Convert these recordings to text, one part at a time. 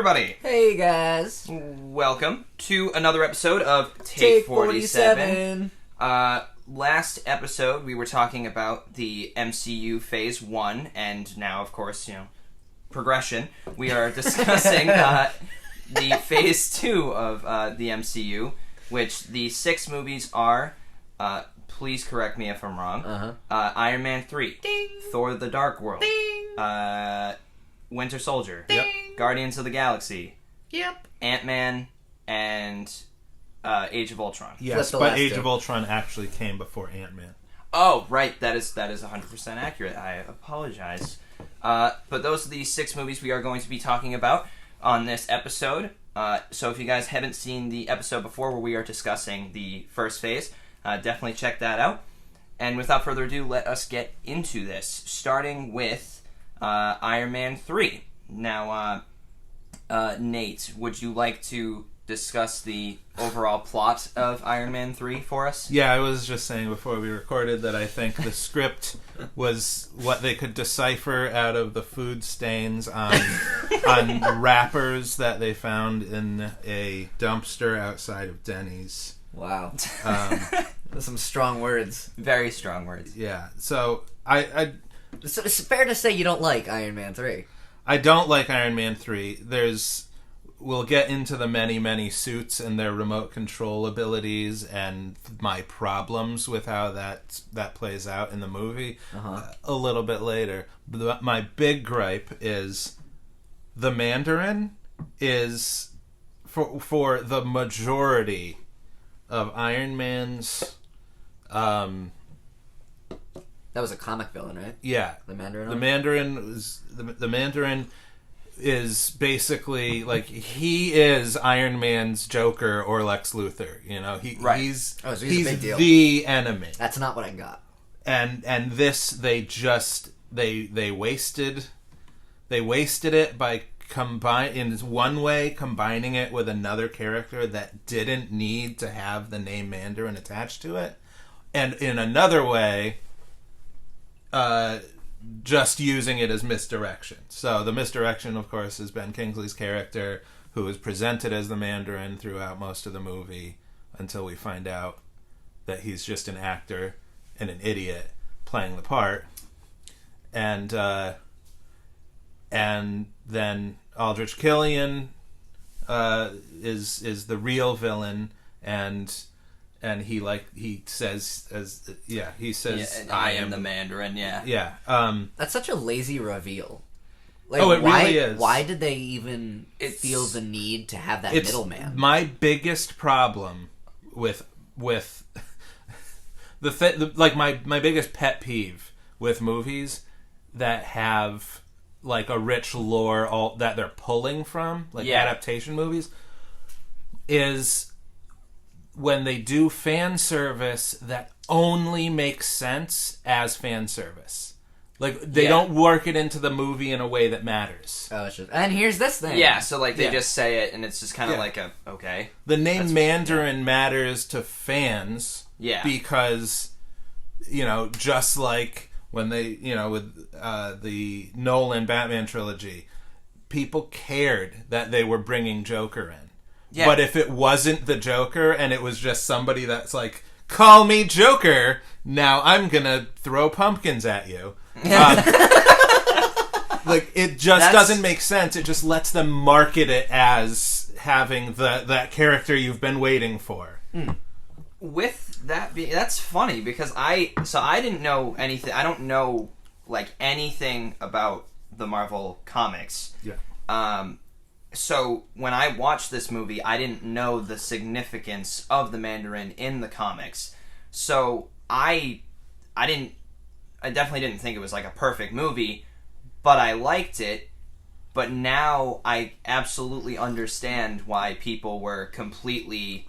everybody! Hey guys! Welcome to another episode of Take 47. Last episode we were talking about the MCU Phase 1, and now, of course, progression. We are discussing the Phase 2 of the MCU, which the 6 movies are, please correct me if I'm wrong, Iron Man 3, Ding. Thor the Dark World, Ding. Winter Soldier, Ding. Guardians of the Galaxy, Yep. Ant-Man, and Age of Ultron. Yes, but Age of Ultron actually came before Ant-Man. Oh, right. That is 100% accurate. I apologize. But those are the 6 movies we are going to be talking about on this episode. So if you guys haven't seen the episode before where we are discussing the first phase, definitely check that out. And without further ado, let us get into this, starting with Iron Man 3. Now, Nate, would you like to discuss the overall plot of Iron Man 3 for us? Yeah, I was just saying before we recorded that I think the script was what they could decipher out of the food stains on wrappers that they found in a dumpster outside of Denny's. Wow. Those some strong words. Very strong words. Yeah, so So it's fair to say you don't like Iron Man 3. I don't like Iron Man 3. We'll get into the many suits and their remote control abilities and my problems with how that plays out in the movie a little bit later. But my big gripe is the Mandarin is, for the majority of Iron Man's... That was a comic villain, right? Yeah. The Mandarin? The Mandarin is basically like he is Iron Man's Joker or Lex Luthor. He's a big deal. The enemy. That's not what I got. And this they wasted it by combining it with another character that didn't need to have the name Mandarin attached to it, and in another way just using it as misdirection. So the misdirection, of course, is Ben Kingsley's character, who is presented as the Mandarin throughout most of the movie until we find out that he's just an actor and an idiot playing the part. And then Aldrich Killian is the real villain, and he says I am the Mandarin. Yeah. That's such a lazy reveal. Really is. Why did they even feel the need to have that middleman? My biggest problem with my biggest pet peeve with movies that have like a rich lore that they're pulling from, adaptation movies, is when they do fan service that only makes sense as fan service. Like, they don't work it into the movie in a way that matters. Oh, it's just, and here's this thing. Yeah, so they just say it, and it's just kind of like okay. The name Mandarin matters to fans because, just like when they, with the Nolan Batman trilogy, people cared that they were bringing Joker in. Yeah. But if it wasn't the Joker and it was just somebody that's like, call me Joker, now I'm gonna throw pumpkins at you. It just doesn't make sense. It just lets them market it as having that character you've been waiting for. With that being, that's funny because I didn't know anything. I don't know anything about the Marvel comics. Yeah. So when I watched this movie, I didn't know the significance of the Mandarin in the comics. So I definitely didn't think it was a perfect movie, but I liked it. But now I absolutely understand why people were completely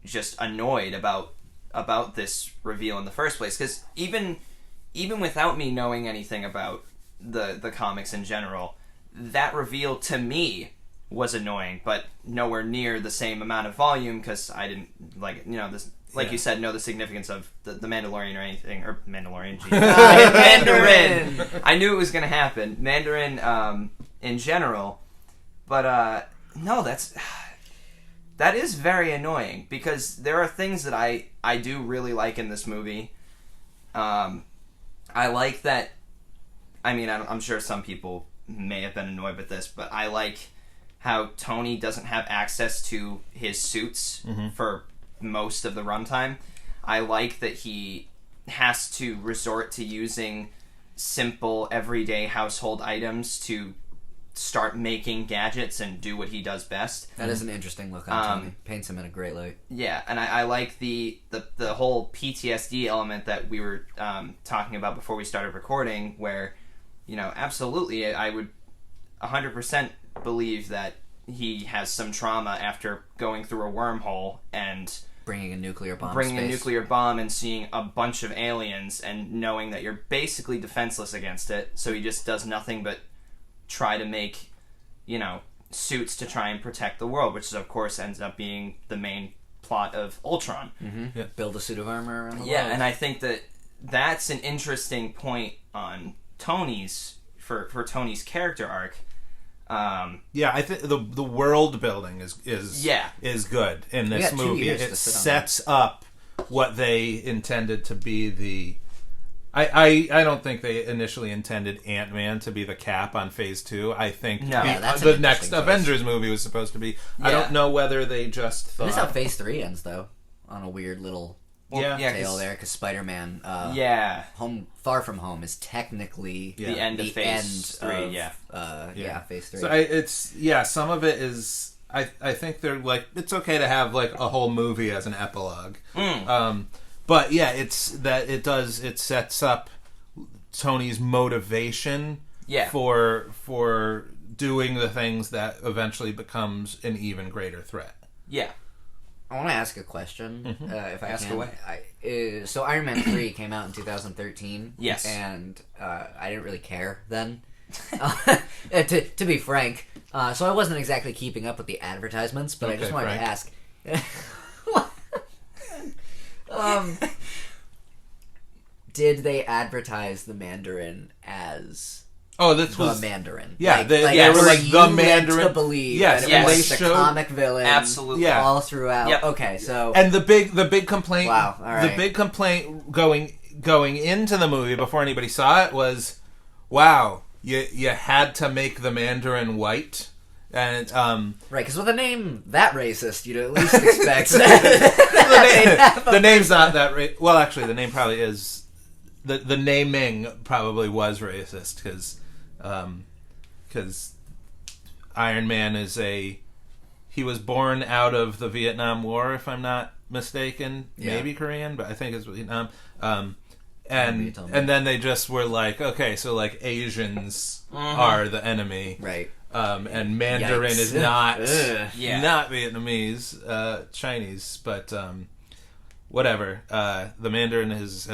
just annoyed about this reveal in the first place. Because even without me knowing anything about the comics in general, that reveal to me was annoying, but nowhere near the same amount of volume because I didn't you said, know the significance of the Mandalorian or anything, or Mandalorian. Mandarin. I knew it was going to happen. Mandarin, in general, But no, that is very annoying because there are things that I do really like in this movie. I like that. I mean, I'm sure some people may have been annoyed with this, but I like how Tony doesn't have access to his suits for most of the runtime. I like that he has to resort to using simple, everyday household items to start making gadgets and do what he does best. That is an interesting look on Tony. Paints him in a great light. Yeah, and I like the whole PTSD element that we were talking about before we started recording, where, absolutely, I would 100% believe that he has some trauma after going through a wormhole and bringing a nuclear bomb and seeing a bunch of aliens and knowing that you're basically defenseless against it, so he just does nothing but try to make, suits to try and protect the world, which of course ends up being the main plot of Ultron. Mm-hmm. Yeah. Build a suit of armor around the world. Yeah, and I think that's an interesting point on Tony's character arc. I think the world building is good in this movie. It sets up what they intended to be the. I don't think they initially intended Ant-Man to be the Cap on Phase 2. I think the next Avengers movie was supposed to be. Yeah. I don't know whether they just thought. This is how Phase 3 ends, though, on a weird little tale there, because Spider-Man Far From Home is technically the end of Phase 3. Phase 3. So some of it is. I think they're like, it's okay to have like a whole movie as an epilogue. But it sets up Tony's motivation for doing the things that eventually becomes an even greater threat. Yeah. I want to ask a question, if I ask can. Away. So Iron Man 3 came out in 2013. Yes. And I didn't really care then, to be frank. So I wasn't exactly keeping up with the advertisements, but I just wanted to ask. Did they advertise the Mandarin as... the Mandarin. Yeah, they were like the Mandarin. To believe that it was the comic villain, absolutely, all throughout. Yep. Okay, so and the big complaint. Wow, all right. The big complaint going into the movie before anybody saw it was, wow, you had to make the Mandarin white, and right, because with a name that racist, you'd at least expect the name's not that well. Actually, the name probably is. The naming probably was racist because Iron Man he was born out of the Vietnam War, if I'm not mistaken. Maybe Korean, but I think it's Vietnam. And then they just were like, okay, so like Asians are the enemy, right? And Mandarin is not Vietnamese, Chinese, but whatever. The Mandarin is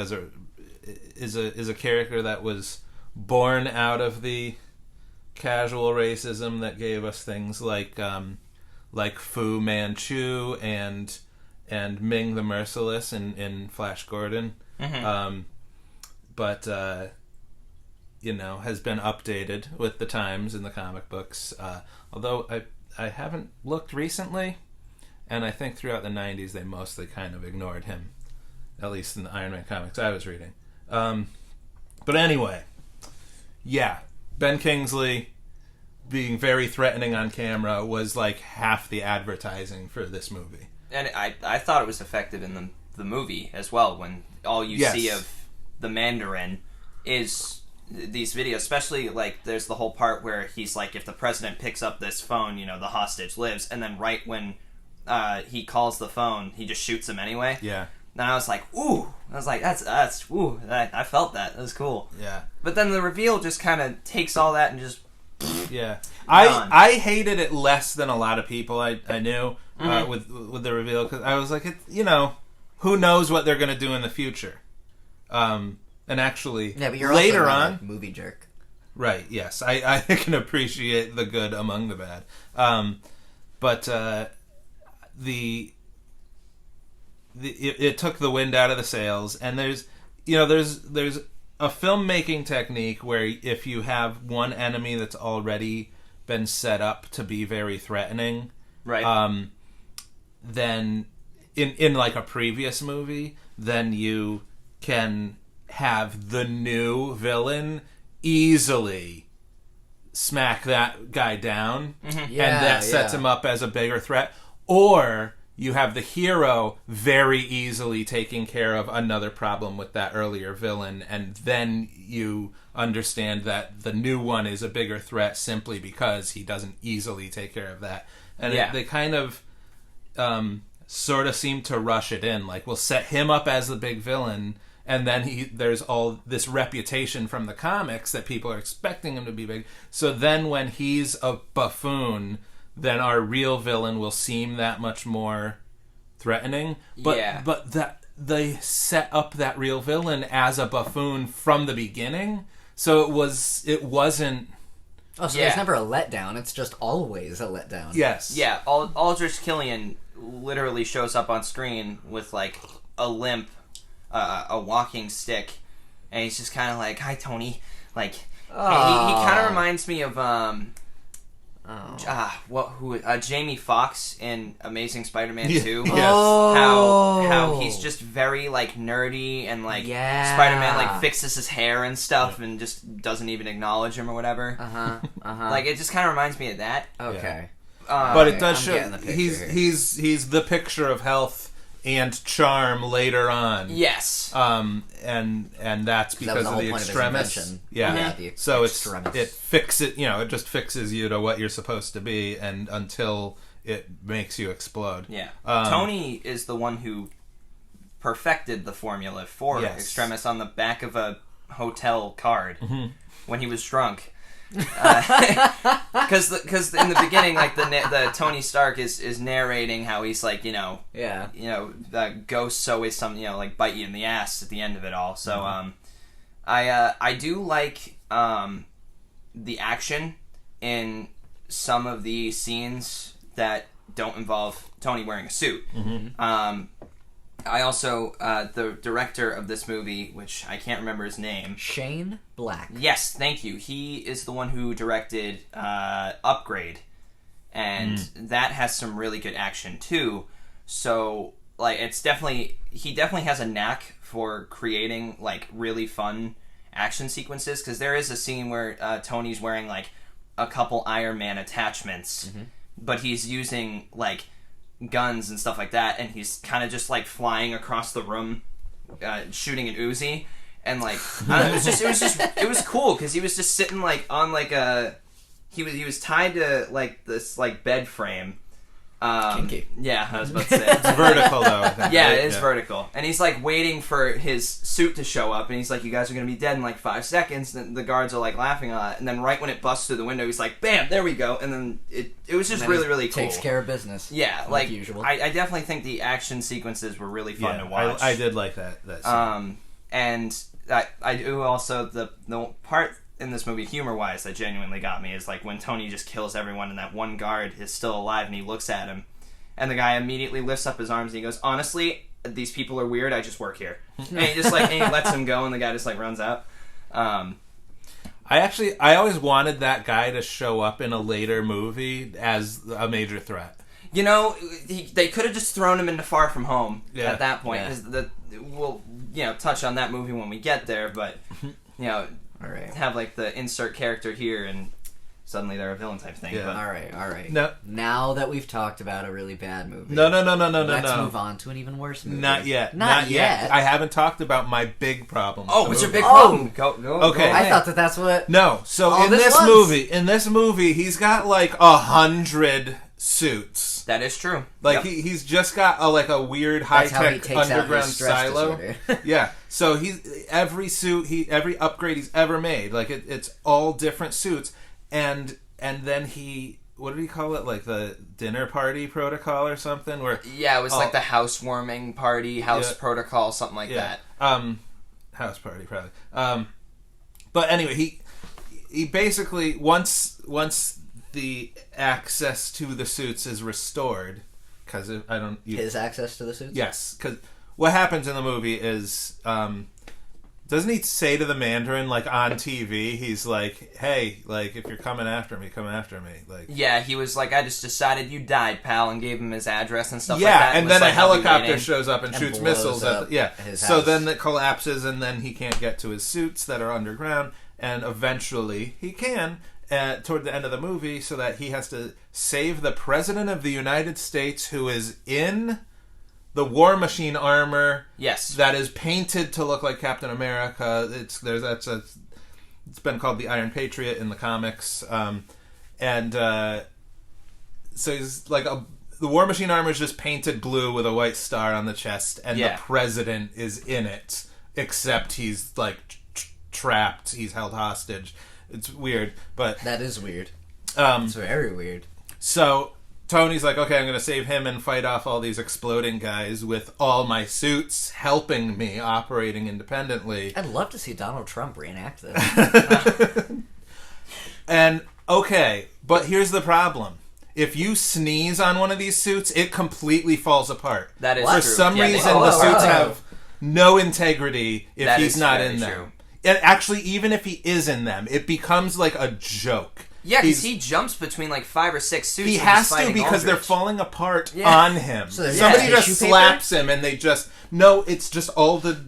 a character that was born out of the casual racism that gave us things like Fu Manchu and Ming the Merciless in Flash Gordon, but has been updated with the times in the comic books. Although I haven't looked recently, and I think throughout the 90s they mostly kind of ignored him, at least in the Iron Man comics I was reading. But anyway, Ben Kingsley being very threatening on camera was like half the advertising for this movie. And I thought it was effective in the movie as well, when all you see of the Mandarin is these videos, especially like there's the whole part where he's like, if the president picks up this phone, the hostage lives, and then right when he calls the phone, he just shoots him anyway. Yeah. And I was like, ooh. I was like, that's ooh. I felt that. That was cool. Yeah. But then the reveal just kind of takes all that and just... Yeah. I hated it less than a lot of people I knew with the reveal, because I was like, who knows what they're going to do in the future. And actually, but you're later also on... a movie jerk. Right, yes. I can appreciate the good among the bad. But it took the wind out of the sails, and there's a filmmaking technique where if you have one enemy that's already been set up to be very threatening, Right. then in like a previous movie, then you can have the new villain easily smack that guy down, and that sets him up as a bigger threat. Or you have the hero very easily taking care of another problem with that earlier villain, and then you understand that the new one is a bigger threat simply because he doesn't easily take care of that. And they kind of sort of seem to rush it in. Like, we'll set him up as the big villain, and then there's all this reputation from the comics that people are expecting him to be big. So then when he's a buffoon, then our real villain will seem that much more threatening. But that they set up that real villain as a buffoon from the beginning, so it wasn't. Oh, so there's never a letdown. It's just always a letdown. Yes. Yeah. Aldrich Killian literally shows up on screen with like a limp, a walking stick, and he's just kind of like, "Hi, Tony." Like, he kind of reminds me of Jamie Foxx in Amazing Spider-Man 2. Yes. How he's just very like nerdy, and like Spider-Man like fixes his hair and stuff and just doesn't even acknowledge him or whatever. Like, it just kind of reminds me of that. Okay. But it does show getting the picture he's the picture of health and charm later on. Yes. And that's because of the extremis. Yeah. So it fixes it just fixes you to what you're supposed to be, and until it makes you explode. Yeah. Tony is the one who perfected the formula for extremis on the back of a hotel card when he was drunk. Because in the beginning, like the Tony Stark is narrating how he's like, ghosts always like bite you in the ass at the end of it all. So I do like the action in some of the scenes that don't involve Tony wearing a suit. I also, the director of this movie, which I can't remember his name. Shane Black. Yes, thank you. He is the one who directed Upgrade. And that has some really good action, too. So, like, he definitely has a knack for creating, like, really fun action sequences. Because there is a scene where Tony's wearing, like, a couple Iron Man attachments. But he's using, like, guns and stuff like that, and he's kind of just like flying across the room, shooting an Uzi, and like I don't know, it was cool because he was just sitting like on like he was tied to like this like bed frame. Kinky. Yeah, I was about to say it's vertical though. I think, yeah, right? it is vertical, and he's like waiting for his suit to show up, and he's like, "You guys are gonna be dead in like 5 seconds." And the guards are like laughing at it, and then right when it busts through the window, he's like, "Bam! There we go!" And then it was just really really cool. Takes care of business. Yeah, like usual. I definitely think the action sequences were really fun to watch. I did like that scene. And I do also the part in this movie humor-wise that genuinely got me is like when Tony just kills everyone and that one guard is still alive and he looks at him and the guy immediately lifts up his arms and he goes, "Honestly, these people are weird, I just work here." And he just like and he lets him go and the guy just like runs out. I always wanted that guy to show up in a later movie as a major threat. You know, they could have just thrown him into Far From Home at that point because we'll touch on that movie when we get there, but all right. Have like the insert character here and suddenly they're a villain type thing. Yeah. But. All right. No. Now that we've talked about a really bad movie, no. Let's move on to an even worse movie. Not yet. I haven't talked about my big problem. Oh, what's your big problem? Go. Okay. I thought that's what. No. So in this movie, he's got like 100 suits. That is true. Like he's just got a weird high tech underground silo. Yeah. So every upgrade he's ever made, like it's all different suits, and then what did he call it? Like the dinner party protocol or something? Where it was like the housewarming party, protocol, something like that. House party probably. But anyway, he basically once the access to the suits is restored, because his access to the suits. Yes, because what happens in the movie is Doesn't he say to the Mandarin, like, on TV, he's like, hey, like, if you're coming after me, come after me. Like, yeah, he was like, I just decided you died, pal, and gave him his address and stuff yeah, like that. and then like, a helicopter shows up and shoots blows missiles up at yeah. his So house. then it collapses, and then he can't get to his suits that are underground, and eventually he can toward the end of the movie, so that he has to save the President of the United States, who is in the War Machine armor. Yes. That is painted to look like Captain America. It's been called the Iron Patriot in the comics, so he's like the War Machine armor is just painted blue with a white star on the chest, and the President is in it, except he's like trapped. He's held hostage. It's weird, but that is weird. It's very weird. So Tony's like, okay, I'm going to save him and fight off all these exploding guys with all my suits helping me, operating independently. I'd love to see Donald Trump reenact this. And, okay, but here's the problem. If you sneeze on one of these suits, it completely falls apart. That is For true. some Yeah, reason, the suits have no integrity if That he's is not very in them. true. And actually, even if he is in them, it becomes like a joke. Yeah, because he jumps between like 5 or 6 suits. He when has he's to fighting because they're Aldrich. falling apart Yeah. on him. So there's Somebody tissue just paper? slaps him, and they just it's just all the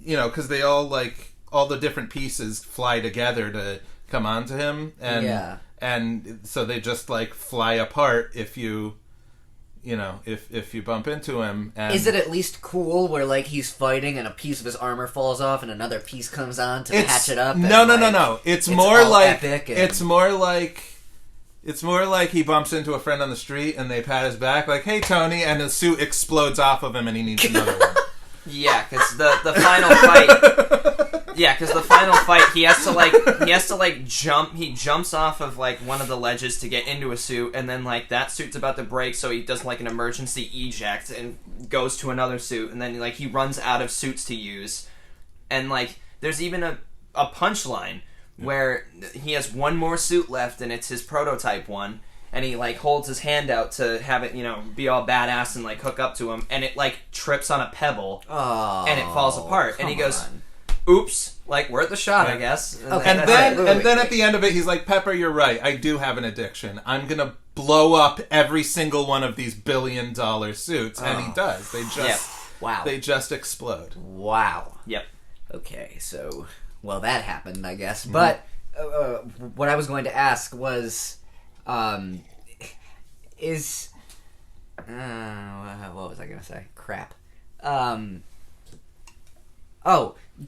because they all like all the different pieces fly together to come onto him, and and so they just like fly apart if you if you bump into him. And is it at least cool where like he's fighting and a piece of his armor falls off and another piece comes on to patch it up? No. It's more like epic and... it's more like he bumps into a friend on the street and they pat his back like, "Hey, Tony," and his suit explodes off of him and he needs another one. Yeah, because the final fight. Yeah, because the final fight, he has to jump. He jumps off of like one of the ledges to get into a suit, and then like that suit's about to break, so he does like an emergency eject and goes to another suit, and then like he runs out of suits to use, and like there's even a punchline where he has one more suit left, and it's his prototype one. And he, like, holds his hand out to have it, be all badass and, like, hook up to him. And it, like, trips on a pebble. Oh, and it falls apart. And he goes, on. oops. Like, we're at the shot, I guess. Okay, And then at the end of it, he's like, "Pepper, you're right. I do have an addiction. I'm going to blow up every single one of these $1 billion suits." And he does. They just... Wow. They just explode. Wow. Yep. Okay, so... Well, that happened, I guess. Mm-hmm. But what I was going to ask was... what was I gonna say? Crap.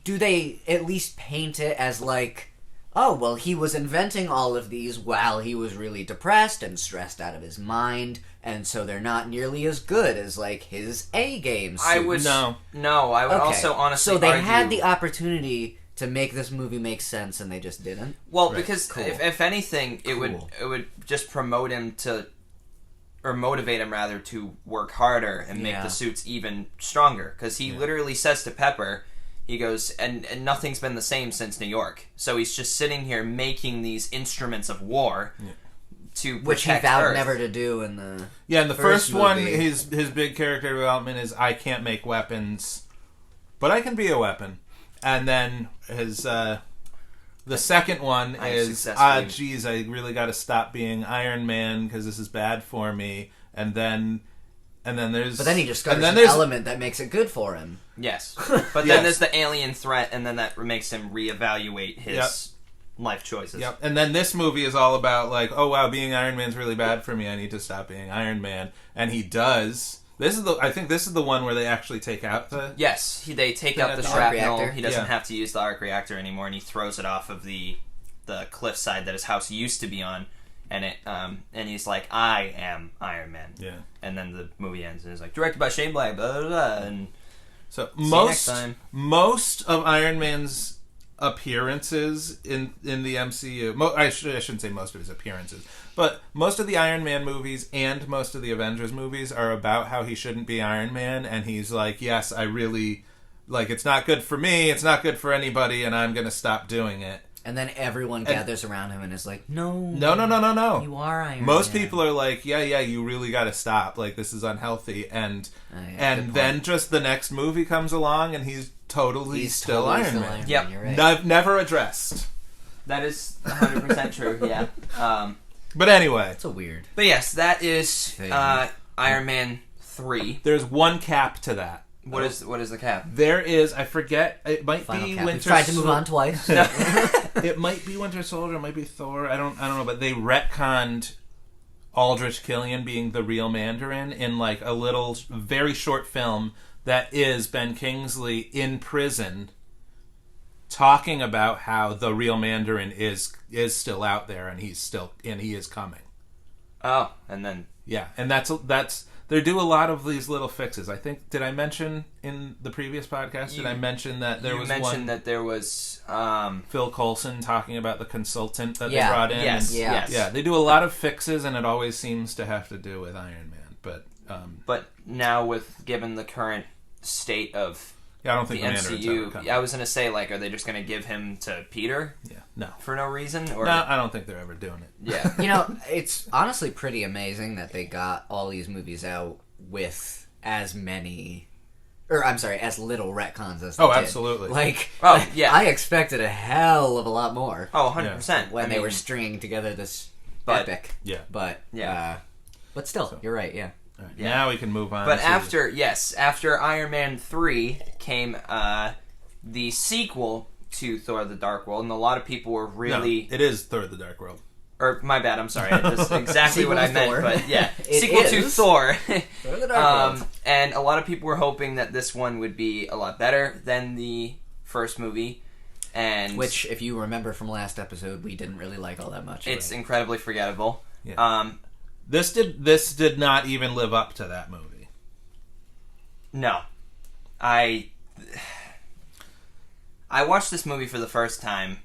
Do they at least paint it as like, oh, well, he was inventing all of these while he was really depressed and stressed out of his mind, and so they're not nearly as good as like his A game suit? I would also honestly so they argue, had the opportunity to make this movie make sense, and they just didn't. Well, because Cool. if anything, it would just promote him or motivate him rather to work harder and make the suits even stronger. Because he literally says to Pepper, he goes, and nothing's been the same since New York. So he's just sitting here making these instruments of war to protect which he vowed Earth. never to do in the Yeah, in the first one, movie. his big character development is, I can't make weapons, but I can be a weapon. And then his the second one is, geez, I really got to stop being Iron Man because this is bad for me. And then there's... But then he discovers an element that makes it good for him. Yes. But then there's the alien threat, and then that makes him reevaluate his life choices. Yep. And then this movie is all about, like, oh, wow, being Iron Man's really bad for me. I need to stop being Iron Man. And he does... I think this is the one where they actually take out the... Yes, they take out the arc shrapnel. reactor. He doesn't have to use the arc reactor anymore, and he throws it off of the cliffside that his house used to be on. And and he's like, "I am Iron Man." Yeah. And then the movie ends, and it's like directed by Shane Black. Blah blah blah. And so next time. most of Iron Man's appearances in the MCU. I shouldn't say most of his appearances, but most of the Iron Man movies and most of the Avengers movies are about how he shouldn't be Iron Man, and he's like, "Yes, I really like. It's not good for me. It's not good for anybody, and I'm going to stop doing it." And then everyone gathers around him and is like, no. No. You are Iron Most Man. people are like, yeah, you really got to stop. Like, this is unhealthy. And good then point. just the next movie comes along and he's totally still Iron Man. Yep. You're right. Never addressed. That is 100% true. Yeah. But anyway, It's a weird. But yes, that is Thing. Iron Man 3. there's one cap to that. What is the cap? There is, I forget, it might Final be cap. Winter We've tried to move on twice. It might be Winter Soldier, it might be Thor, I don't know, but they retconned Aldrich Killian being the real Mandarin in like a little, very short film that is Ben Kingsley in prison talking about how the real Mandarin is still out there and he is coming. Oh, and then Yeah, and that's they do a lot of these little fixes. I think, did I mention in the previous podcast? Did I mention that there was mentioned that there was Phil Coulson talking about the consultant that Yeah. they brought in? Yes, and, yes. Yeah, they do a lot of fixes, and it always seems to have to do with Iron Man. But now given the current state of yeah, I don't think the Mandarin's ever MCU, coming. I was gonna say, like, are they just gonna give him to Peter Yeah, no, for no reason? Or no, I don't think they're ever doing it. yeah, You know, it's honestly pretty amazing that they got all these movies out with as many, or I'm sorry, as little retcons as they Oh, did. absolutely. Like, Oh, yeah. I expected a hell of a lot more 100%. when I they mean, were stringing together this but- epic. Yeah. But Yeah. but still, you're right. Yeah. All right, Yeah. Now we can move on. But to, after Iron Man 3 came the sequel to Thor: The Dark World, and a lot of people were no, really it is Thor: The Dark World. or my bad, I'm sorry, that's exactly what I Sequel to meant, Thor. but yeah, It sequel to is. Thor. Thor: The Dark World. And a lot of people were hoping that this one would be a lot better than the first movie, and Which, if you remember from last episode, we didn't really like all that much. it's incredibly forgettable. Yeah. This did not even live up to that movie. No, I watched this movie for the first time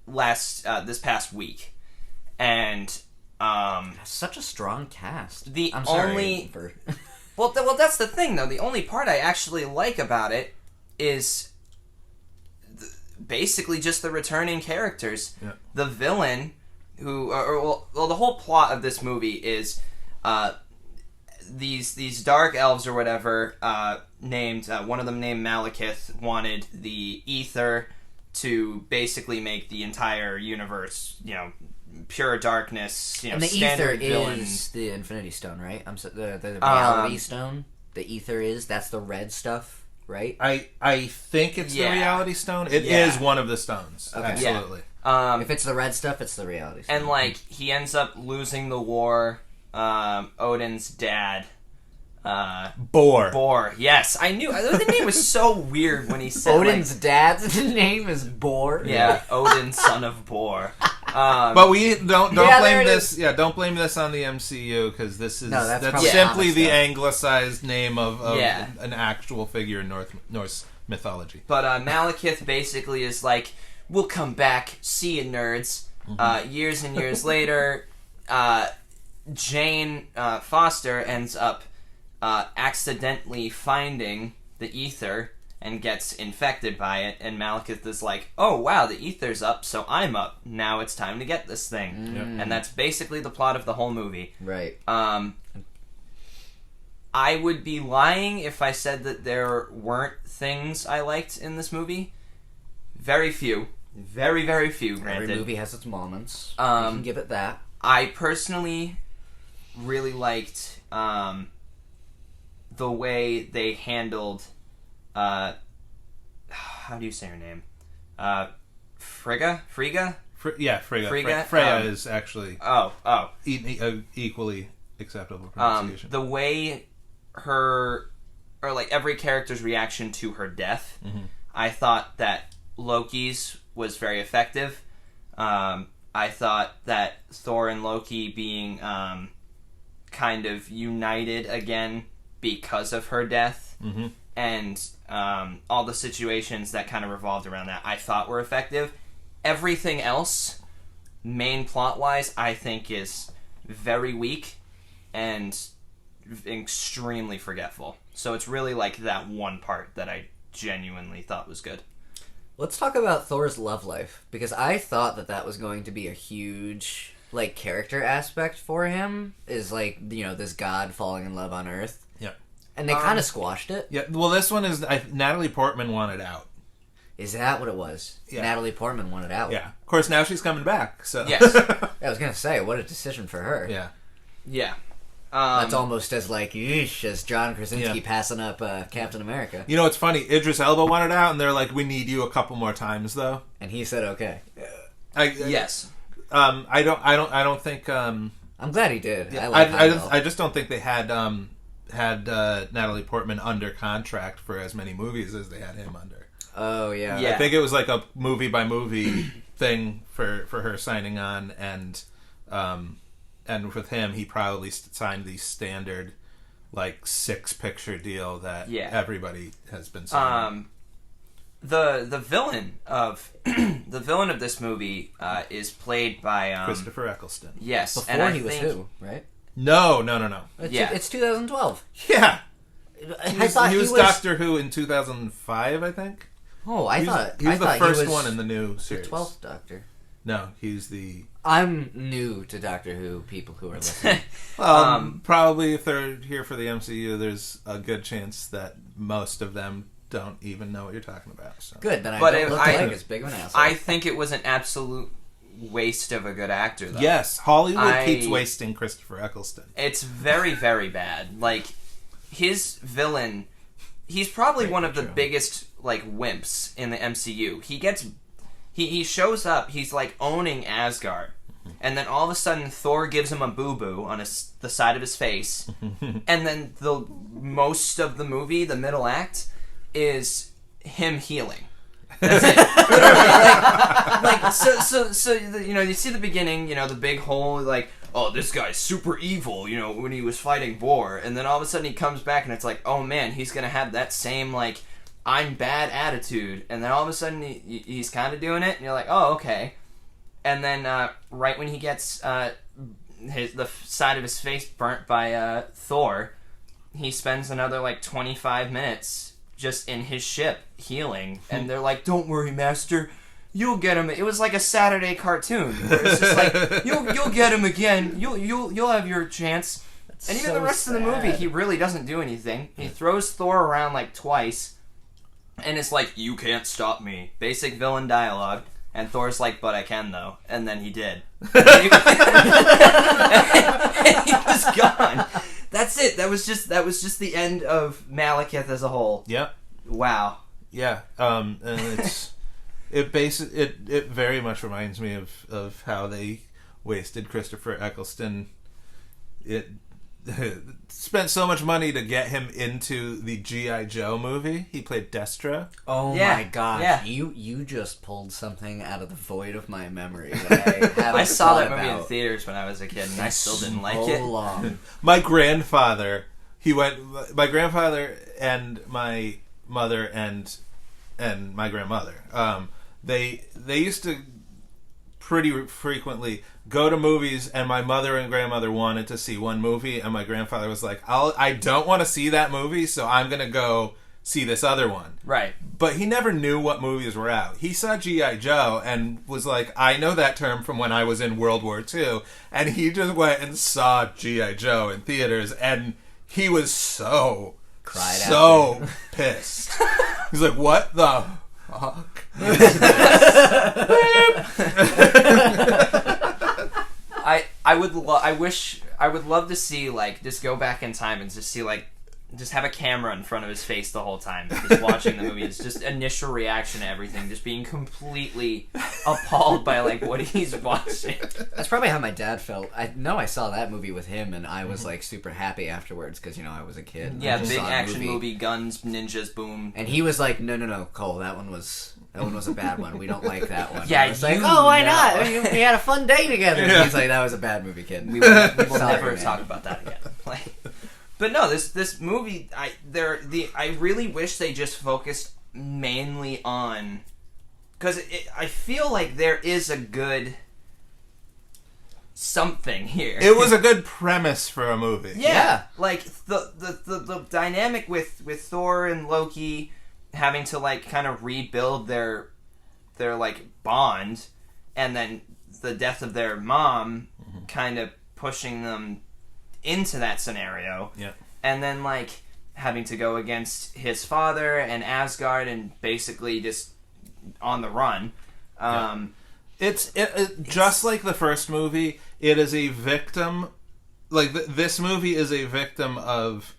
this past week, and Such a strong cast. The I'm sorry only- for- well, that's the thing though. The only part I actually like about it is basically just the returning characters. Yeah. The villain, well, the whole plot of this movie is these dark elves or whatever named one of them named Malekith wanted the ether to basically make the entire universe, pure darkness. and the ether standard villain. is the Infinity Stone, right? The Reality Stone. The ether that's the red stuff, right? I think it's the Yeah. Reality Stone. It is Yeah. one of the stones. Okay. Absolutely. If it's the red stuff, it's the Reality Stone. And like he ends up losing the war. Odin's dad. Bor. Bor. Yes, I knew. The name was so weird when he said Odin's dad's name is Bor. Yeah, Odin, son of Bor. But we don't Yeah, there blame it this. Yeah, don't blame this on the MCU because this is No, that's that's probably simply comic the stuff. anglicized name of Yeah. an actual figure in Norse mythology. But Malekith basically is like, we'll come back, see you nerds. Years and years later, Jane Foster ends up accidentally finding the ether and gets infected by it, and Malekith is like, oh wow, the ether's up, so I'm up. Now it's time to get this thing. And that's basically the plot of the whole movie. Right. I would be lying if I said that there weren't things I liked in this movie. Very few. Very, very few, granted. Every movie has its moments. You Um, can give it that. I personally really liked the way they handled how do you say her name? Frigga? Frigga. Frigga, Freya is actually Oh. equally acceptable pronunciation. The way her, or like every character's reaction to her death, I thought that Loki's was very effective. I thought that Thor and Loki being kind of united again because of her death, and all the situations that kind of revolved around that, I thought were effective. Everything else, main plot-wise, I think is very weak and extremely forgetful. So it's really like that one part that I genuinely thought was good. Let's talk about Thor's love life, because I thought that was going to be a huge, like, character aspect for him, is, like, this god falling in love on Earth. Yeah. And they kind of squashed it. Yeah, well, this one is... Natalie Portman wanted out. Is that what it was? Yeah. Natalie Portman wanted out. Yeah. Of course, now she's coming back, so... Yes. I was going to say, what a decision for her. Yeah. Yeah. That's almost as, like, yeesh, as John Krasinski Yeah. passing up Captain America. You know, it's funny. Idris Elba wanted out, and they're like, we need you a couple more times, though. And he said okay. Yes. I don't think... I'm glad he did. I like I just don't think they had Natalie Portman under contract for as many movies as they had him under. Oh, yeah. Yeah. I think it was like a movie by movie thing for her signing on, and with him, he probably signed the standard like 6-picture deal that everybody has been signing. The villain of this movie is played by Christopher Eccleston. Yes, Before and he was who, right? No. It's 2012. Yeah. I thought he was Doctor Who in 2005, I think. Oh, He was the first one in the new series. The 12th Doctor. No, he's the... I'm new to Doctor Who, people who are listening. Probably if they're here for the MCU, there's a good chance that most of them don't even know what you're talking about. So. Good, then I don't look like as big of an asshole. I think it was an absolute waste of a good actor, though. Yes, Hollywood keeps wasting Christopher Eccleston. It's very, very bad. Like, his villain... He's probably one of the biggest, like, wimps in the MCU. He shows up, he's, like, owning Asgard. And then all of a sudden, Thor gives him a boo-boo on the side of his face. And then the most of the movie, the middle act, is him healing. That's it. So you see the beginning, the big whole, like, oh, this guy's super evil, when he was fighting Thor. And then all of a sudden he comes back and it's like, oh man, he's going to have that same, like, I'm bad attitude. And then all of a sudden he's kind of doing it and you're like, oh, okay. And then right when he gets the side of his face burnt by Thor, he spends another, like, 25 minutes just in his ship healing. And they're like, don't worry, Master. You'll get him. It was like a Saturday cartoon. Where it's just like, you'll get him again. You'll have your chance. That's and even so the rest sad. of the movie, he really doesn't do anything. He throws Thor around like twice, and it's like, you can't stop me. Basic villain dialogue. And Thor's like, but I can though. And then he did. And he was gone. That's it. That was just the end of Malekith as a whole. Yep. Wow. Yeah. And it's. It very much reminds me of how they wasted Christopher Eccleston. It spent so much money to get him into the G.I. Joe movie. He played Destro. Oh Yeah, my gosh. yeah. You just pulled something out of the void of my memory that I haven't I saw that thought movie in about theaters when I was a kid, and I still didn't like so it. long. My grandfather, my grandfather and my mother and my grandmother, they used to pretty frequently go to movies, and my mother and grandmother wanted to see one movie, and my grandfather was like, I don't want to see that movie, so I'm going to go see this other one. Right. But he never knew what movies were out. He saw G.I. Joe and was like, I know that term from when I was in World War II, and he just went and saw G.I. Joe in theaters, and he was so pissed. He's like, what the fuck? I would love to see, like, just go back in time and just see, like, just have a camera in front of his face the whole time, just watching the movie. It's just initial reaction to everything, just being completely appalled by, like, what he's watching. That's probably how my dad felt. I know I saw that movie with him, and I was like super happy afterwards because I was a kid. And Yeah, I just big saw a action movie, guns, ninjas, boom. And he was like, "No, Cole, that one was a bad one. We don't like that one." Yeah, I was like, you "Oh, why know." not? We had a fun day together." Yeah. And he's like, "That was a bad movie, kid. We will Sorry, never man. talk about that again. Like, but no, this movie, I really wish they just focused mainly on, because I feel like there is a good something here. It was a good premise for a movie. Yeah. Like the dynamic with Thor and Loki having to, like, kind of rebuild their their like bond, and then the death of their mom kind of pushing them into that scenario. Yeah. And then like having to go against his father and Asgard and basically just on the run. It's just like the first movie. It is a victim. Like this movie is a victim of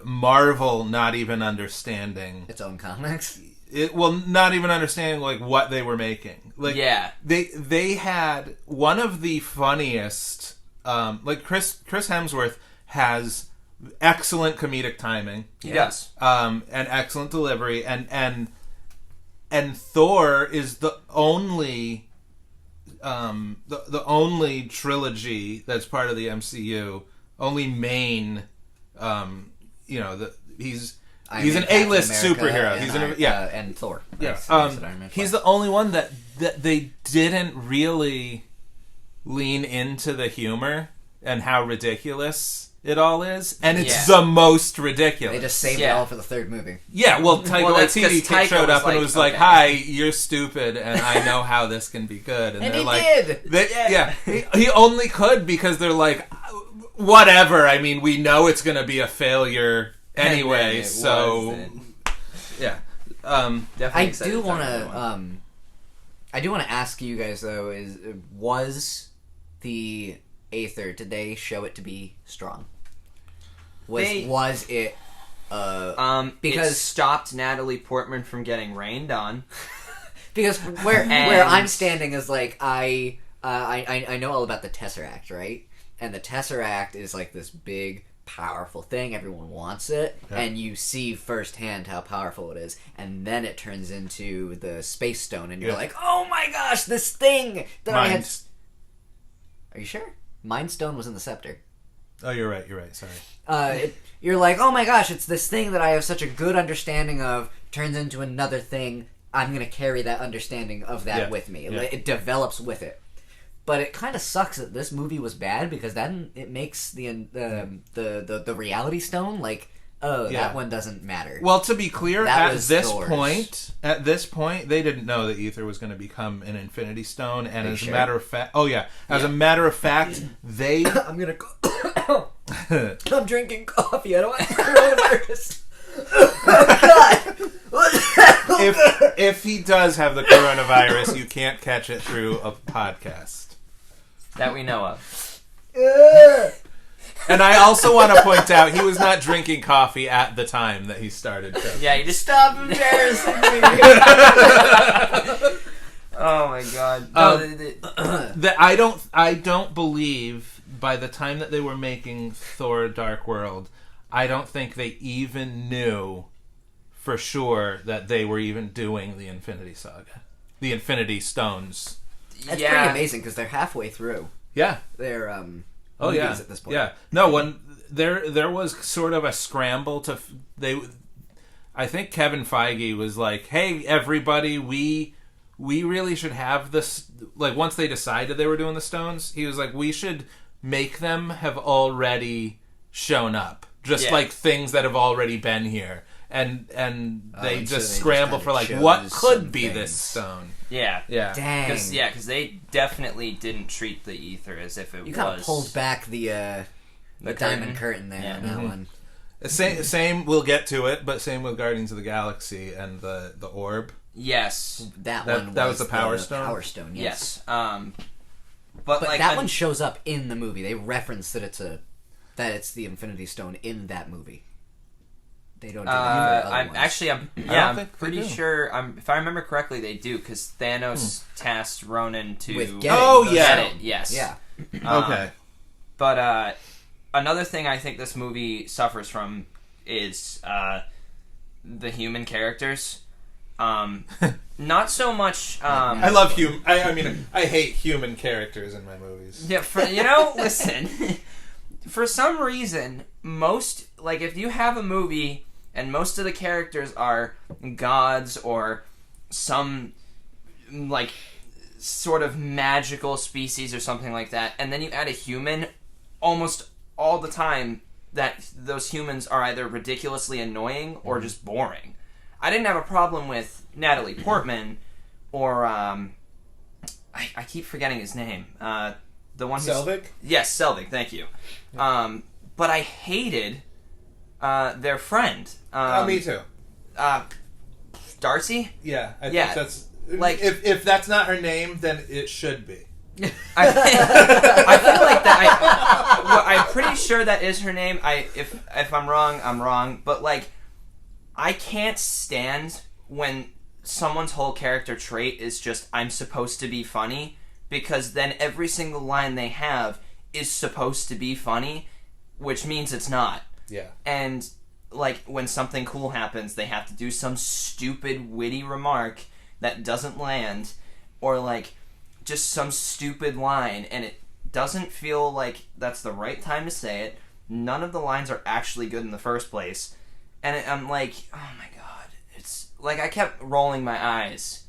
Marvel not even understanding its own comics. Not even understanding like what they were making. Like they had one of the funniest. Like Chris Hemsworth has excellent comedic timing. Yes. And excellent delivery, and Thor is the only the only trilogy that's part of the MCU, only main. He's an A-list superhero. And Thor. Yeah. He's the only one that they didn't really lean into the humor and how ridiculous it all is, and it's the most ridiculous. They just saved it all for the third movie. Yeah, well, Taika Waititi showed up and was like, "Hi, you're stupid, and I know how this can be good." And they're he like, did. He only could because they're like, whatever. I mean, we know it's going to be a failure anyway, so yeah. Definitely I do want to ask you guys though: was the Aether, did they show it to be strong? Was it because it stopped Natalie Portman from getting rained on? Because where I'm standing is like I know all about the Tesseract, right? And the Tesseract is like this big, powerful thing. Everyone wants it, and you see firsthand how powerful it is. And then it turns into the Space Stone, and you're like, "Oh my gosh, this thing that I had." Are you sure? Mind Stone was in the scepter. Oh, you're right. Sorry. You're like, oh my gosh, it's this thing that I have such a good understanding of, turns into another thing. I'm going to carry that understanding of that with me. It develops with it. But it kind of sucks that this movie was bad, because then it makes the Reality Stone like, that one doesn't matter. Well, to be clear, at this point, they didn't know that Aether was going to become an Infinity Stone, and a matter of fact, a matter of fact, they. I'm gonna. I'm drinking coffee. I don't have coronavirus. Oh God! If he does have the coronavirus, you can't catch it through a podcast that we know of. And I also want to point out, he was not drinking coffee at the time that he started. Yeah, you just stop embarrassing me. Oh my God! I don't believe by the time that they were making Thor: Dark World, I don't think they even knew for sure that they were even doing the Infinity Saga, the Infinity Stones. That's pretty amazing, because they're halfway through. Yeah, they're at this point. Yeah. No, when there was sort of a scramble I think Kevin Feige was like, "Hey, everybody, we really should have this." Like, once they decided they were doing the Stones, he was like, "We should make them have already shown up, just like things that have already been here." And they just scramble for like, what could be this stone? Yeah. Dang. Because they definitely didn't treat the Aether as if it was. You kind of pulled back the diamond curtain there on that one. Same. We'll get to it, but same with Guardians of the Galaxy and the orb. Yes. That was the Power Stone. Power Stone. Yes. But like, that one shows up in the movie. They reference that it's the Infinity Stone in that movie. They don't do that for other ones. I'm pretty sure. If I remember correctly, they do, because Thanos tasked Ronan to get it. Yes. Yeah. Okay. But another thing I think this movie suffers from is the human characters. Not so much. I love human. I hate human characters in my movies. Yeah. Listen. For some reason, if you have a movie and most of the characters are gods or some like sort of magical species or something like that, and then you add a human, almost all the time that those humans are either ridiculously annoying or just boring. I didn't have a problem with Natalie Portman, or I keep forgetting his name. The one who's... Selvig? Yes, Selvig, thank you. But I hated their friend. Me too. Darcy? Yeah, I Yeah, think that's... like- if that's not her name, then it should be. I feel like that. I'm pretty sure that is her name. If I'm wrong, I'm wrong. But like, I can't stand when someone's whole character trait is just I'm supposed to be funny, because then every single line they have is supposed to be funny, which means it's not. Yeah. And like when something cool happens, they have to do some stupid witty remark that doesn't land, or like just some stupid line, and it doesn't feel like that's the right time to say it. None of the lines are actually good in the first place, and I'm like, oh my god, it's like I kept rolling my eyes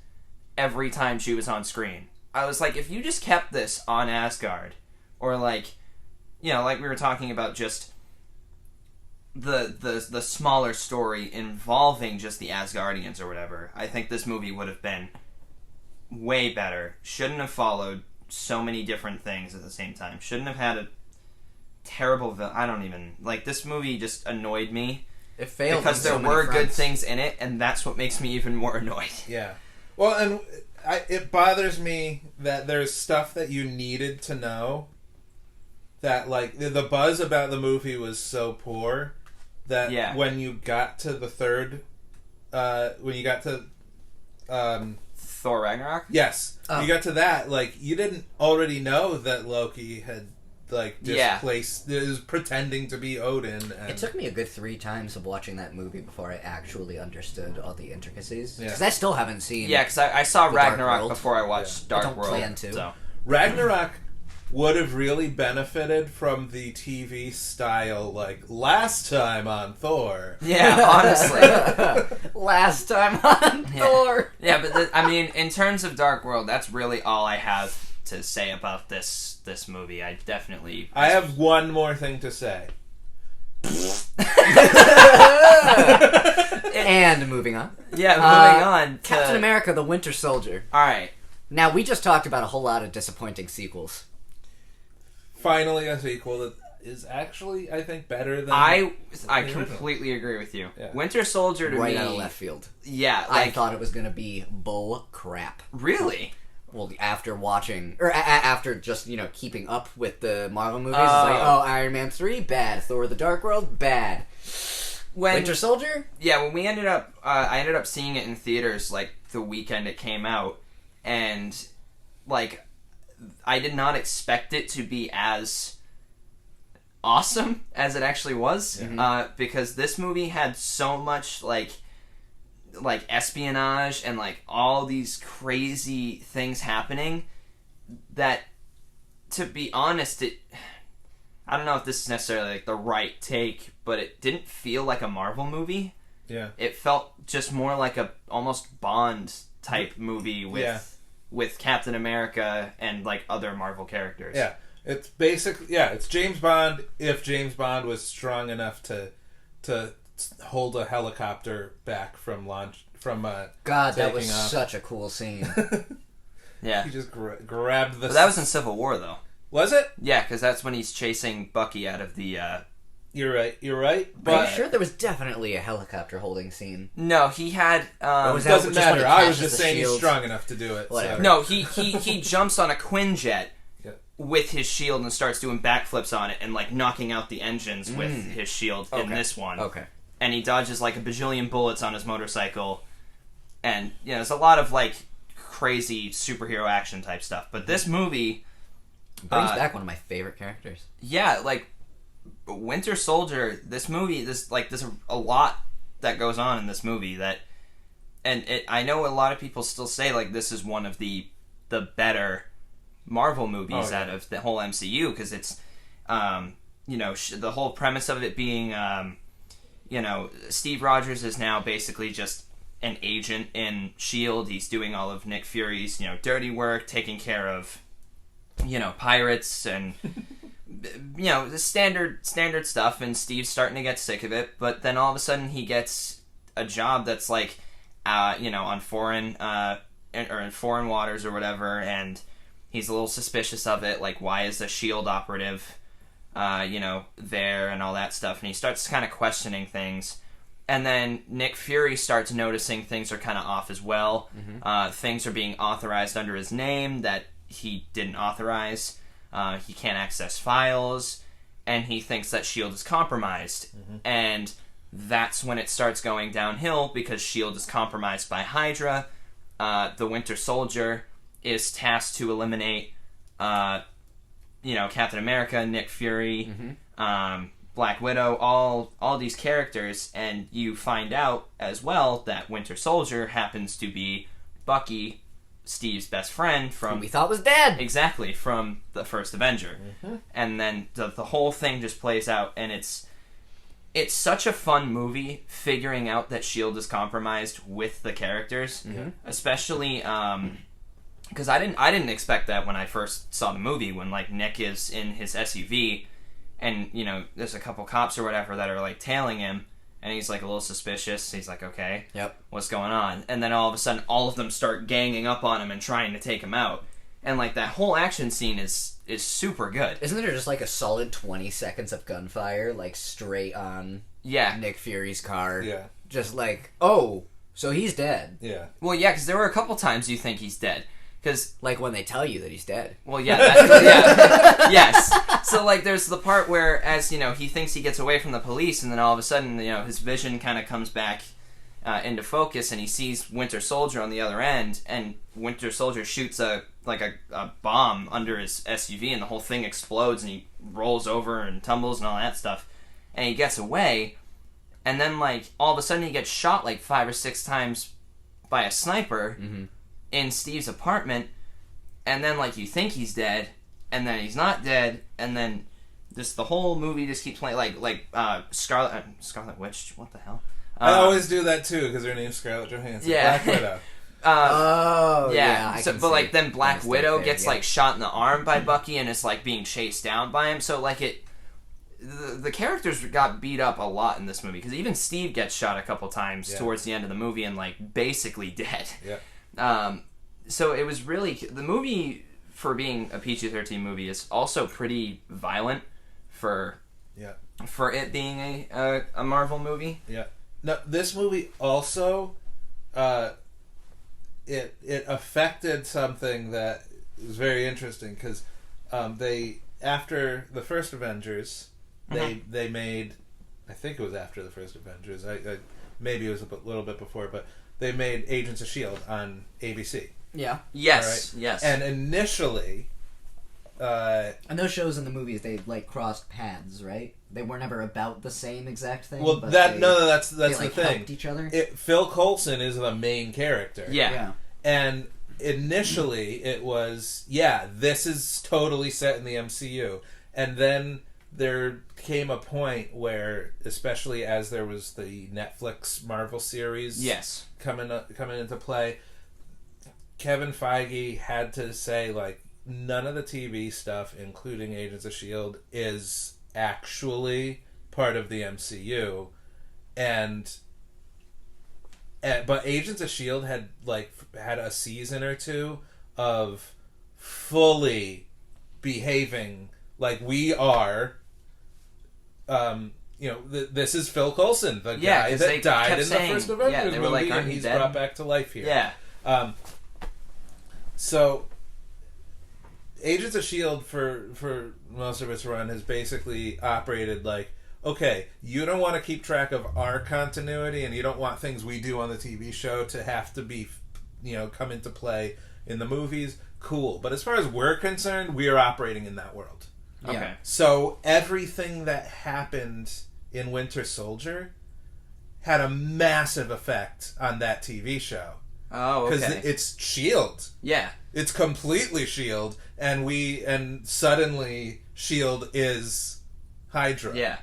every time she was on screen. I was like, if you just kept this on Asgard, or like, you know, like we were talking about, just the smaller story involving just the Asgardians or whatever, I think this movie would have been way better. Shouldn't have followed so many different things at the same time. Shouldn't have had a terrible I don't even... Like, this movie just annoyed me. It failed because there were good things in it, and that's what makes me even more annoyed. Yeah. Well, and it bothers me that there's stuff that you needed to know, that, like, the buzz about the movie was so poor that when you got to the third... when you got to... Thor Ragnarok? Yes. You got to that, like, you didn't already know that Loki had, like, displaced... is pretending to be Odin. And... It took me a good 3 times of watching that movie before I actually understood all the intricacies. Yeah. Because I still haven't seen... Yeah, because I saw Ragnarok World before I watched Dark I don't World. plan to. So. Ragnarok would have really benefited from the TV style, like, last time on Thor. Yeah, honestly. Last time on Thor. Yeah, but I mean, in terms of Dark World, that's really all I have to say about this movie. I have one more thing to say. And moving on. Yeah, moving on. Captain America: The Winter Soldier. All right. Now, we just talked about a whole lot of disappointing sequels. Finally, a sequel that is actually, I think, better than... I completely agree with you. Yeah. Winter Soldier to me... Right out of left field. Yeah, I thought it was going to be bull crap. Really? Well, after watching... Or after just, you know, keeping up with the Marvel movies, it's like, Iron Man 3, bad. Thor: The Dark World, bad. Winter Soldier? Yeah, when we ended up... I ended up seeing it in theaters, like, the weekend it came out, and, like... I did not expect it to be as awesome as it actually was, because this movie had so much like espionage and like all these crazy things happening that, to be honest, I don't know if this is necessarily like the right take, but it didn't feel like a Marvel movie. Yeah, it felt just more like a almost Bond type movie with Captain America and, like, other Marvel characters. Yeah. It's basically... Yeah, it's James Bond if James Bond was strong enough to hold a helicopter back from launch... God, that was such a cool scene. Yeah. He just grabbed the... But that was in Civil War, though. Was it? Yeah, because that's when he's chasing Bucky out of the... You're right. But are you sure there was definitely a helicopter holding scene? No, he had... it doesn't matter. I was just saying he's strong enough to do it. So. No, he jumps on a Quinjet with his shield and starts doing backflips on it and, like, knocking out the engines with his shield in this one. Okay. And he dodges, like, a bajillion bullets on his motorcycle. And, you know, there's a lot of, like, crazy superhero action type stuff. But this movie... brings back one of my favorite characters. Yeah, like... Winter Soldier, this movie, there's a lot that goes on in this movie that, and I know a lot of people still say, like, this is one of the better Marvel movies out of the whole MCU, because it's, you know, the whole premise of it being, you know, Steve Rogers is now basically just an agent in S.H.I.E.L.D. He's doing all of Nick Fury's, you know, dirty work, taking care of, you know, pirates and... you know, the standard stuff, and Steve's starting to get sick of it, but then all of a sudden he gets a job that's like, you know, on foreign in foreign waters or whatever, and he's a little suspicious of it. Like, why is a SHIELD operative, there and all that stuff? And he starts kind of questioning things. And then Nick Fury starts noticing things are kind of off as well. Things are being authorized under his name that he didn't authorize. He can't access files. And he thinks that SHIELD is compromised. And that's when it starts going downhill, because SHIELD is compromised by Hydra. The Winter Soldier is tasked to eliminate, Captain America, Nick Fury, Black Widow, all these characters, and you find out as well that Winter Soldier happens to be Bucky, Steve's best friend from... Who we thought was dead! Exactly, from the first Avenger. And then the whole thing just plays out, and it's such a fun movie figuring out that SHIELD is compromised with the characters, especially... because I didn't expect that when I first saw the movie, when, like, Nick is in his SUV, and, there's a couple cops or whatever that are, like, tailing him, and he's, like, a little suspicious. He's like, okay, what's going on? And then all of a sudden, all of them start ganging up on him and trying to take him out. And, like, that whole action scene is super good. Isn't there just, like, a solid 20 seconds of gunfire, like, straight on Nick Fury's car? Yeah. Just like, oh, so he's dead. Yeah. Well, yeah, because there were a couple times you think he's dead. Because, like, when they tell you that he's dead. Well, yeah, yes. So, like, there's the part where, as, he thinks he gets away from the police, and then all of a sudden, his vision kind of comes back into focus, and he sees Winter Soldier on the other end, and Winter Soldier shoots a bomb under his SUV, and the whole thing explodes, and he rolls over and tumbles and all that stuff, and he gets away, and then, like, all of a sudden he gets shot, like, 5 or 6 times by a sniper, in Steve's apartment, and then, like, you think he's dead, and then he's not dead, and then just the whole movie just keeps playing, like Scarlet Witch, what the hell? I always do that, too, because her name's Scarlett Johansson. Yeah. Black Widow. Yeah. But, like, then Black Widow gets, like, shot in the arm by Bucky, and is, like, being chased down by him, so, like, the characters got beat up a lot in this movie, because even Steve gets shot a couple times towards the end of the movie, and, like, basically dead. Yeah. So it was really... The movie, for being a PG-13 movie, is also pretty violent for it being a Marvel movie. Yeah. Now, this movie also... It affected something that was very interesting, because they... After the first Avengers, they made... I think it was after the first Avengers. Maybe it was a little bit before, but... They made Agents of S.H.I.E.L.D. on ABC. Yeah. Yes. Right? Yes. And initially... and those shows in the movies, they, like, crossed paths, right? They were never about the same exact thing. Well, but that's they, the like, thing. Helped each other. Phil Coulson is the main character. Yeah. And initially, it was, this is totally set in the MCU. And then there came a point where, especially as there was the Netflix Marvel series coming into play, Kevin Feige had to say, like, none of the TV stuff, including Agents of S.H.I.E.L.D., is actually part of the MCU. But Agents of S.H.I.E.L.D. had a season or two of fully behaving like we are. This is Phil Coulson, the guy that died in the first Avengers movie, like, and he's brought back to life here. Yeah. So, Agents of S.H.I.E.L.D. for most of its run has basically operated like, okay, you don't want to keep track of our continuity, and you don't want things we do on the TV show to have to be, come into play in the movies. Cool. But as far as we're concerned, we are operating in that world. Okay. So everything that happened in Winter Soldier had a massive effect on that TV show. Oh, okay. Because it's S.H.I.E.L.D. Yeah. It's completely S.H.I.E.L.D. And suddenly S.H.I.E.L.D. is Hydra. Yeah.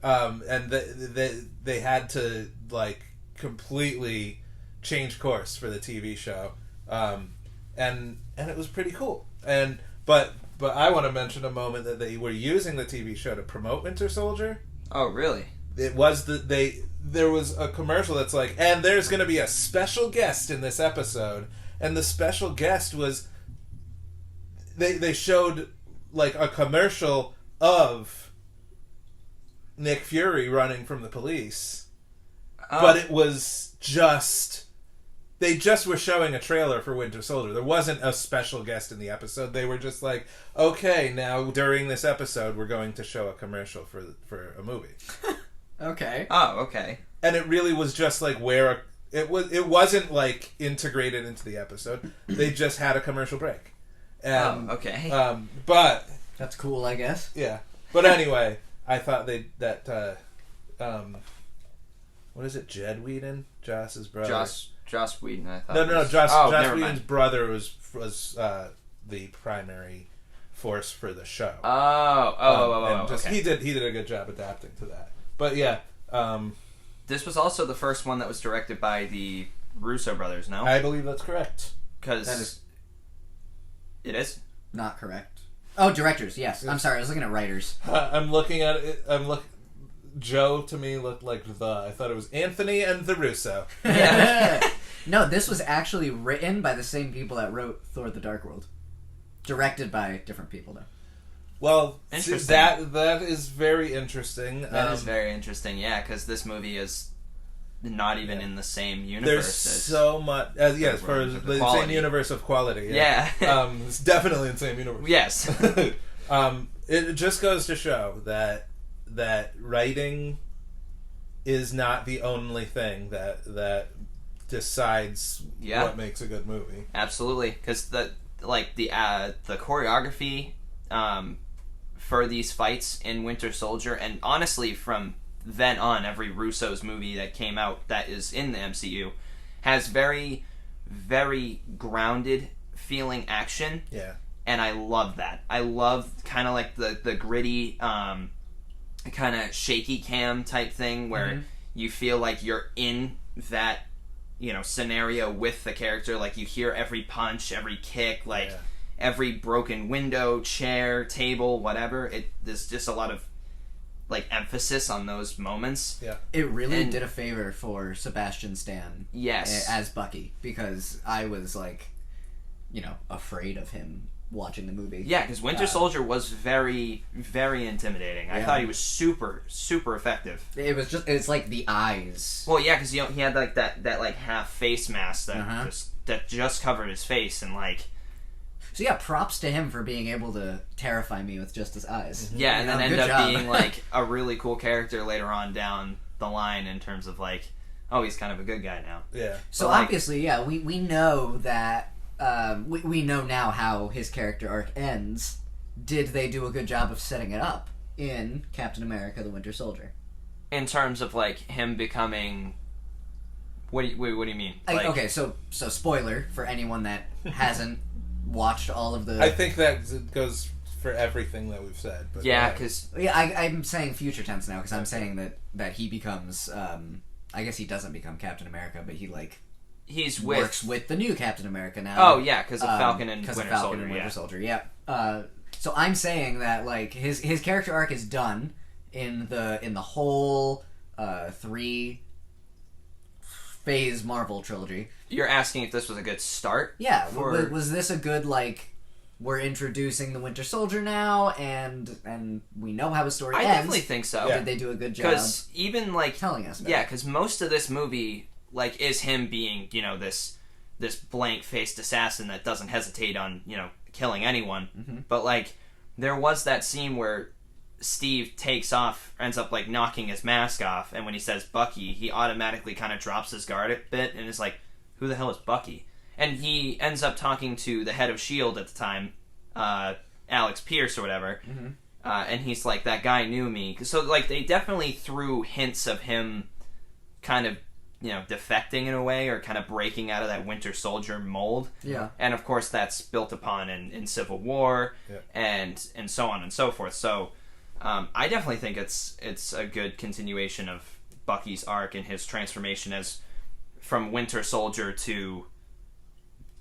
And they had to, like, completely change course for the TV show. And it was pretty cool. But I want to mention a moment that they were using the TV show to promote Winter Soldier. Oh, really? It was there was a commercial that's like, and there's going to be a special guest in this episode, and the special guest was they showed like a commercial of Nick Fury running from the police, but it was just. They just were showing a trailer for Winter Soldier. There wasn't a special guest in the episode. They were just like, okay, now during this episode, we're going to show a commercial for a movie. Okay. Oh, okay. And it really was just like where it wasn't like integrated into the episode. They just had a commercial break. Okay. But That's cool, I guess. yeah. But anyway, I thought what is it? Jed Whedon, Joss's brother. Joss Whedon, I thought. No. Joss never Whedon's mind. brother was the primary force for the show. And just, okay. He did a good job adapting to that. But yeah, This was also the first one that was directed by the Russo brothers. No, I believe that's correct. because That is it is. not correct. Oh, directors, yes. I'm sorry, I was looking at writers. I'm looking at it. Joe to me looked like I thought it was Anthony and the Russo. Yeah. No, this was actually written by the same people that wrote Thor: The Dark World. Directed by different people, though. Well, Interesting. that is very interesting. That is very interesting. Yeah, because this movie is not even in the same universe. There's as so much. As far as the same quality. universe of quality. Yeah. It's definitely in the same universe. Yes. It just goes to show that writing is not the only thing that decides what makes a good movie. Absolutely, because the choreography for these fights in Winter Soldier, and honestly from then on, every Russo's movie that came out that is in the MCU has very, very grounded feeling action. Yeah. And I love that. I love kind of like the gritty, kind of shaky cam type thing where you feel like you're in that, scenario with the character. Like you hear every punch, every kick, every broken window, chair, table, whatever. There's just a lot of like emphasis on those moments. Yeah. It really did a favor for Sebastian Stan. Yes. As Bucky, because I was like, afraid of him watching the movie. Yeah, because Winter Soldier was very, very intimidating. I thought he was super, super effective. It's like the eyes. Well, yeah, because he had like that like half face mask that just covered his face, and like. So yeah, props to him for being able to terrify me with just his eyes. Yeah, and then end good up job. being like a really cool character later on down the line in terms of like, oh, he's kind of a good guy now. Yeah. So But, like, obviously, yeah, we know that. We know now how his character arc ends. Did they do a good job of setting it up in Captain America: The Winter Soldier? in terms of like him becoming. What do you mean? Like, Okay, so spoiler for anyone that hasn't watched all of the. I think that goes for everything that we've said. But yeah, because Yeah, I'm saying future tense now because I'm saying that he becomes. I guess he doesn't become Captain America, but he he's works with the new Captain America now. Oh yeah, because of Falcon and Winter Soldier. Yeah. So I'm saying that like his character arc is done in the whole 3-phase Marvel trilogy. You're asking if this was a good start? Yeah. For... Was this a good we're introducing the Winter Soldier now, and we know how his story ends. I definitely think so. Did they do a good job? Because even telling us that? Yeah, because most of this movie is him being this blank-faced assassin that doesn't hesitate on killing anyone. But there was that scene where Steve ends up knocking his mask off, and when he says Bucky, he automatically kind of drops his guard a bit and is like, who the hell is Bucky? And he ends up talking to the head of S.H.I.E.L.D. at the time, Alex Pierce or whatever, and he's like, that guy knew me. So they definitely threw hints of him kind of defecting in a way, or kind of breaking out of that Winter Soldier mold. Yeah. And of course that's built upon in Civil War, and so on and so forth. So I definitely think it's a good continuation of Bucky's arc and his transformation from Winter Soldier to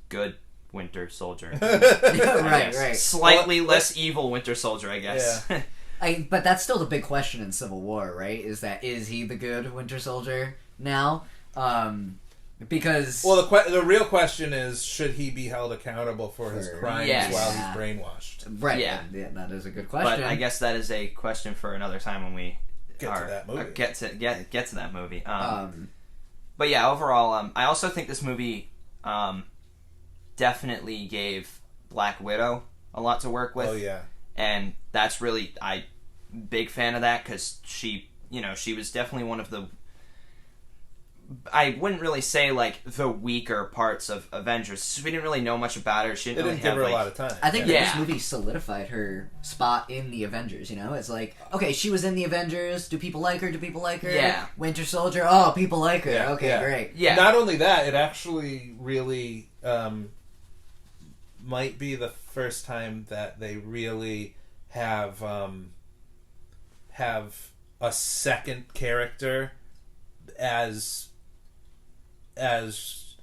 good Winter Soldier. right. Slightly less evil Winter Soldier, I guess. Yeah. But that's still the big question in Civil War, right? Is he the good Winter Soldier now? Because the real question is, should he be held accountable for his crimes Yes. while he's brainwashed? right, Yeah. that is a good question. But I guess that is a question for another time when we Get to that movie. Get to that movie. But yeah, overall, I also think this movie definitely gave Black Widow a lot to work with. Oh yeah, and that's really big fan of that, because she was definitely one of the, I wouldn't really say like the weaker parts of Avengers. We didn't really know much about her. She they didn't didn't really give her have a lot of time. I think Yeah. that this movie solidified her spot in the Avengers, It's like, okay, she was in the Avengers. Do people like her? Yeah. Winter Soldier? Oh, people like her. Yeah, Okay, yeah. great. Yeah. Not only that, it actually really might be the first time that they really have a second character as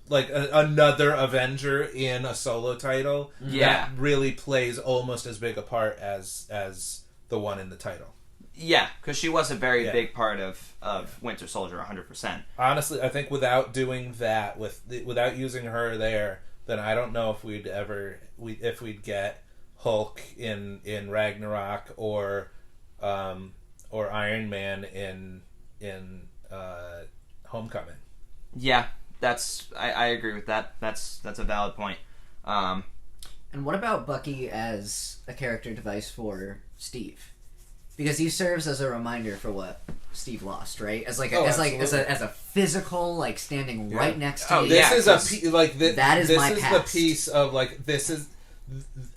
like another Avenger in a solo title Yeah. that really plays almost as big a part as the one in the title. Yeah, because she was a very Yeah. big part of Winter Soldier, 100%. Honestly, I think without doing that, without using her there, then I don't know if we'd get Hulk in Ragnarok or Iron Man in Homecoming. Yeah, I agree with that. That's a valid point. And what about Bucky as a character device for Steve? Because he serves as a reminder for what Steve lost, right? As like as a physical, like standing right next to you. This is because that is this my is past. the piece of like this is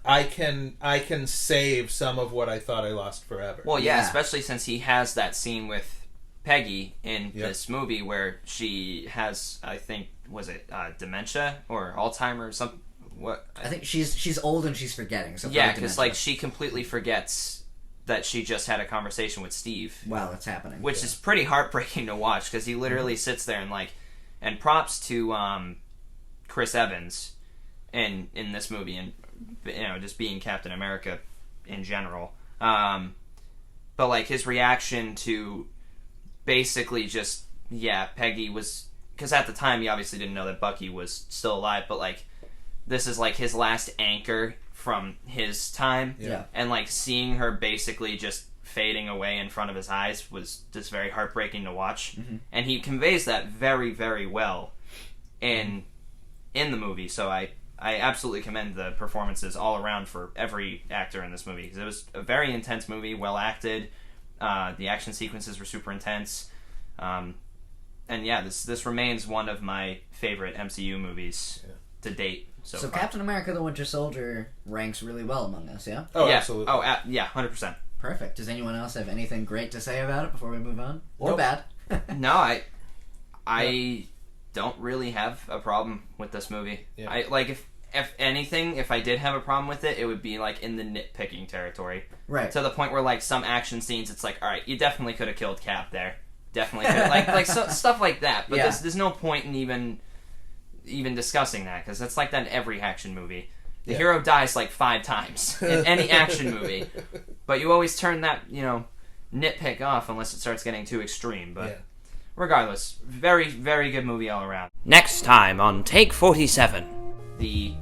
I can save some of what I thought I lost forever. Well, yeah, Yeah. especially since he has that scene with Peggy in Yep. this movie where she has, I think, was it dementia or Alzheimer's? Some what? I think she's old and she's forgetting. So Yeah, probably because dementia. like she completely forgets that she just had a conversation with Steve, while it's happening, which is pretty heartbreaking to watch, because he literally sits there and props to Chris Evans in this movie, and just being Captain America in general, but like his reaction to basically just Peggy was, because at the time he obviously didn't know that Bucky was still alive, but like this is like his last anchor from his time. Yeah. And like seeing her basically just fading away in front of his eyes was just very heartbreaking to watch. Mm-hmm. And he conveys that very, very well in the movie. So I absolutely commend the performances all around for every actor in this movie, because it was a very intense movie, well acted. The action sequences were super intense. And yeah, this remains one of my favorite MCU movies to date. So far. Captain America: The Winter Soldier ranks really well among us, yeah? Oh, yeah. absolutely. Oh, yeah, 100%. Perfect. Does anyone else have anything great to say about it before we move on? Or Nope. bad? No, I don't really have a problem with this movie. Yeah. I like if anything, if I did have a problem with it, it would be like in the nitpicking territory. Right. To the point where like some action scenes, it's like, all right, you definitely could have killed Cap there. Definitely could. like stuff like that. But Yeah. there's no point in even discussing that, because it's like that in every action movie. The hero dies like 5 times in any action movie, but you always turn that nitpick off unless it starts getting too extreme. But regardless, very, very good movie all around. Next time on Take 47, the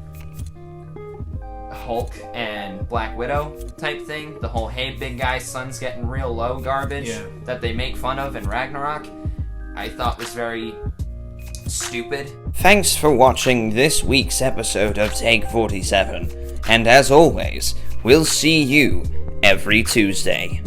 Hulk and Black Widow type thing, the whole "hey big guy, sun's getting real low" garbage that they make fun of in Ragnarok, I thought was very stupid. Thanks for watching this week's episode of Take 47, and as always, we'll see you every Tuesday.